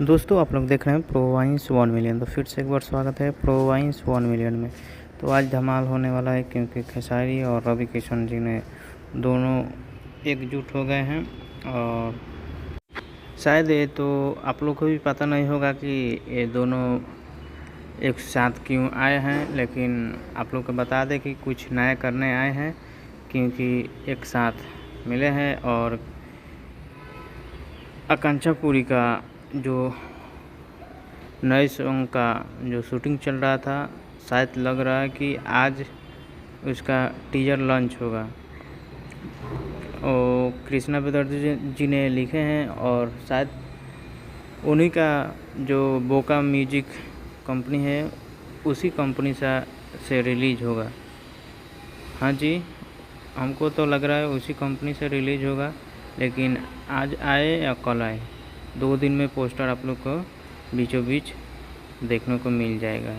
दोस्तों आप लोग देख रहे हैं प्रोवाइंस 1 मिलियन। तो फिर से एक बार स्वागत है प्रोवाइंस 1 मिलियन में। तो आज धमाल होने वाला है क्योंकि खेसारी और रवि किशन जी ने दोनों एकजुट हो गए हैं। और शायद ये तो आप लोग को भी पता नहीं होगा कि ये दोनों एक साथ क्यों आए हैं, लेकिन आप लोग को बता दें कि कुछ नया करने आए हैं क्योंकि एक साथ मिले हैं। और आकांक्षा पुरी का जो नए सॉन्ग का जो शूटिंग चल रहा था, शायद लग रहा है कि आज उसका टीजर लॉन्च होगा। और कृष्णा बेदर्जी जी ने लिखे हैं और शायद उन्हीं का जो बोका म्यूजिक कंपनी है उसी कंपनी से रिलीज़ होगा। हाँ जी, हमको तो लग रहा है उसी कंपनी से रिलीज़ होगा, लेकिन आज आए या कल आए, 2 दिन में पोस्टर आप लोग को बीचों बीच देखने को मिल जाएगा।